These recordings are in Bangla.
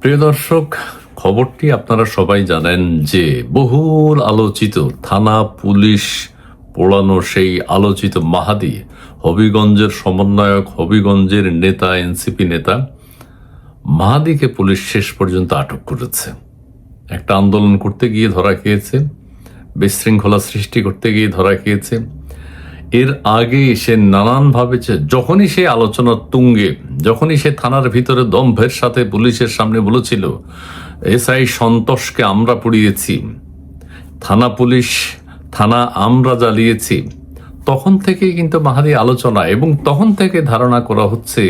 প্রিয় দর্শক, খবরটি আপনারা সবাই জানেন যে বহুল আলোচিত থানা পুলিশ পোড়ানো সেই আলোচিত মাহাদি, হবিগঞ্জের সমন্বয়ক, হবিগঞ্জের নেতা, এনসিপি নেতা মাহাদিকে পুলিশ শেষ পর্যন্ত আটক করেছে। একটা আন্দোলন করতে গিয়ে ধরা খেয়েছে, বিশৃঙ্খলা সৃষ্টি করতে গিয়ে ধরা খেয়েছে। এর আগে সে নানানভাবে যখনই সে আলোচনার তুঙ্গে, যখনই সে থানার ভিতরে দম্ভের সাথে পুলিশের সামনে বলেছিল এসআই সন্তোষকে আমরা পুড়িয়েছি, থানা আমরা জ্বালিয়েছি, তখন থেকে কিন্তু মাহাদি আলোচনা, এবং তখন থেকে ধারণা করা হচ্ছে,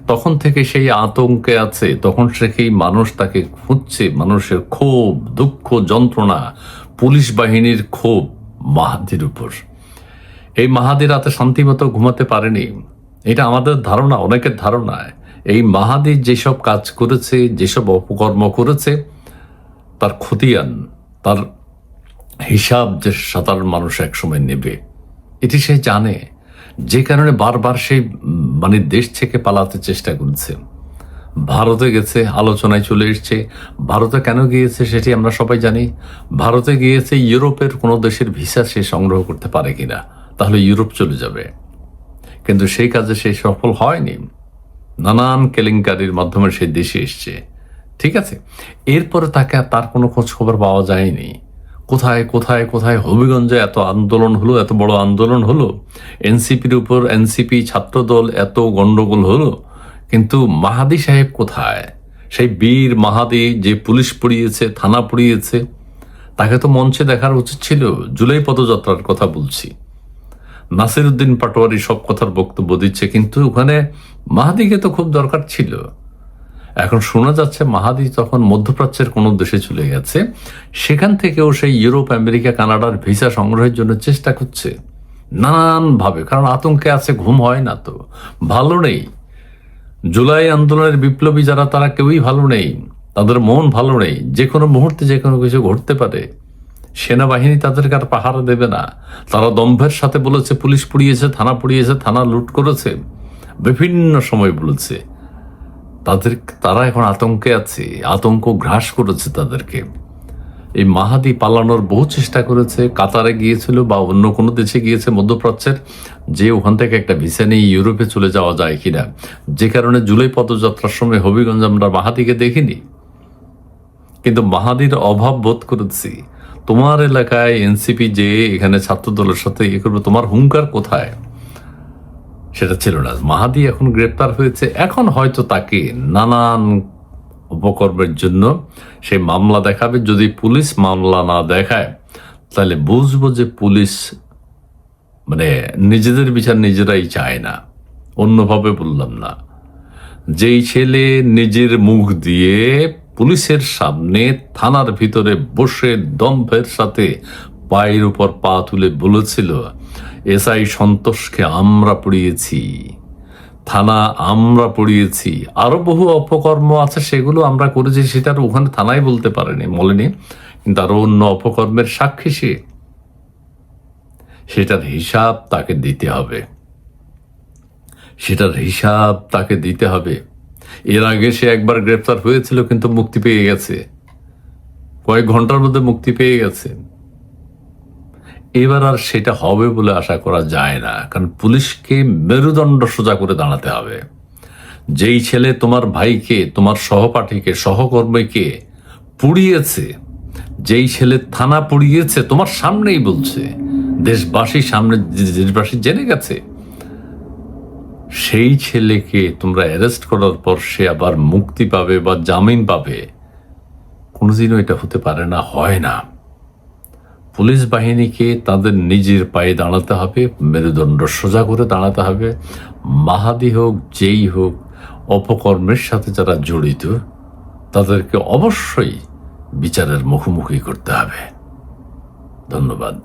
তখন থেকে সেই আতঙ্কে আছে, তখন থেকেই মানুষ তাকে খুঁজছে। মানুষের ক্ষোভ, দুঃখ, যন্ত্রণা, পুলিশ বাহিনীর ক্ষোভ মাহাদির উপর। এই মাহাদি রাতে শান্তিমতো ঘুমাতে পারেনি, এটা আমাদের ধারণা, অনেকের ধারণা। এই মাহাদি যেসব কাজ করেছে, যেসব অপকর্ম করেছে, তার খতিয়ান, তার হিসাব যে সাধারণ মানুষ একসময় নেবে, এটি সে জানে। যে কারণে বারবার সেই দেশ থেকে পালাতে চেষ্টা করছে। ভারতে গেছে, আলোচনায় চলে এসছে। ভারতে কেন গিয়েছে সেটি আমরা সবাই জানি। ভারতে গিয়েছে ইউরোপের কোনো দেশের ভিসা সে সংগ্রহ করতে পারে কিনা, তাহলে ইউরোপ চলে যাবে। কিন্তু সেই কাজে সে সফল হয়নি। নানান কেলেঙ্কারির মাধ্যমে সে দেশে এসছে, ঠিক আছে। এরপরে তার কোনো খোঁজ খবর পাওয়া যায়নি। কোথায় কোথায় কোথায় হবিগঞ্জে এত আন্দোলন হলো, এত বড় আন্দোলন হলো, এনসিপির উপর এনসিপি ছাত্রদল এত গন্ডগোল হলো, কিন্তু মাহাদি সাহেব কোথায়? সেই বীর মাহাদি যে পুলিশ পুড়িয়েছে, থানা পুড়িয়েছে, তাকে তো মঞ্চে দেখার উচিত ছিল। জুলাই পদযাত্রার কথা বলছি। নাসিরউদ্দিন পাটোয়ারি সব কথার বক্তব্য দিচ্ছে, কিন্তু ওখানে মাহাদিকে তো খুব দরকার ছিল। এখন শোনা যাচ্ছে মাহাদি তখন মধ্যপ্রাচ্যের কোনো দেশে চলে গেছে, সেখান থেকেও সেই ইউরোপ, আমেরিকা, কানাডার ভিসা সংগ্রহের জন্য চেষ্টা করছে নানানভাবে। কারণ আতঙ্কে আছে, ঘুম হয় না, তো ভালো নেই। জুলাই আন্দোলনের বিপ্লবী যারা, তারা কেউই ভালো নেই, তাদের মন ভালো নেই। যে কোনো মুহূর্তে যে কোনো কিছু ঘটতে পারে। সেনাবাহিনী তাদেরকে আর পাহারা দেবে না। তারা দম্ভের সাথে বলেছে পুলিশ পুড়িয়েছে, থানা পুড়িয়েছে, থানা লুট করেছে, বিভিন্ন সময় বলেছে। তারা এখন আতঙ্কে আছে, আতঙ্ক গ্রাস করেছে তাদেরকে। এই মাহাদি পালানোর বহু চেষ্টা করেছে, কাতারে গিয়েছিল বা অন্য কোনো দেশে গিয়েছে মধ্যপ্রাচ্যের, যে ওখান থেকে একটা ভিসা নিয়ে ইউরোপে চলে যাওয়া যায় কিনা। যে কারণে জুলাই পদযাত্রার সময় হবিগঞ্জ আমরা মাহাদিকে দেখিনি, কিন্তু মাহাদির অভাব বোধ করেছি। তোমার এলাকায় এনসিপি যে এখানে ছাত্রদলের সাথে ইয়ে করবে, তোমার হুঙ্কার কোথায়? সেটা ছিল না। মাহাদি এখন গ্রেপ্তার হয়েছে, এখন হয়তো তাকে নানান উপকর্মের জন্য সে মামলা দেখাবে। যদি পুলিশ মামলা না দেখায়, তাহলে বুঝবো যে পুলিশ নিজেদের বিচার নিজেরাই চায় না। অন্যভাবে বললাম না। যেই ছেলে নিজের মুখ দিয়ে পুলিশের সামনে থানার ভিতরে বসে দম্ভের সাথে পায়ের উপর পা তুলে বলেছিল এসআই সন্তোষকে আমরা পুড়িয়েছি, থানা আমরা পুড়িয়েছি, আরো বহু অপকর্ম আছে, সেগুলো আমরা করেছি, সেটা ওখানে থানায় বলতে পারেনি, বলেনি, কিন্তু আরো অন্য অপকর্মের সাক্ষী সে। সেটার হিসাব তাকে দিতে হবে, সেটার হিসাব তাকে দিতে হবে। এর আগে সে একবার গ্রেপ্তার হয়েছিল, কিন্তু মুক্তি পেয়ে গেছে, কয়েক ঘন্টার মধ্যে মুক্তি পেয়ে গেছে। এবার আর সেটা হবে বলে আশা করা যায় না, কারণ পুলিশকে মেরুদণ্ড সোজা করে দাঁড়াতে হবে। যেই ছেলে তোমার ভাইকে, তোমার সহপাঠীকে, সহকর্মীকে পুড়িয়েছে, যেই ছেলে থানা পুড়িয়েছে, তোমার সামনেই বলছে, দেশবাসী জেনে গেছে, সেই ছেলেকে তোমরা অ্যারেস্ট করার পর সে আবার মুক্তি পাবে বা জামিন পাবে, কোনোদিনও এটা হতে পারে না, হয় না। পুলিশ বাহিনীকে তাদের নিজের পায়ে দাঁড়াতে হবে, মেরুদণ্ড সোজা করে দাঁড়াতে হবে। মাহাদি হোক, যেই হোক, অপকর্মের সাথে যারা জড়িত, তাদেরকে অবশ্যই বিচারের মুখোমুখি করতে হবে। ধন্যবাদ।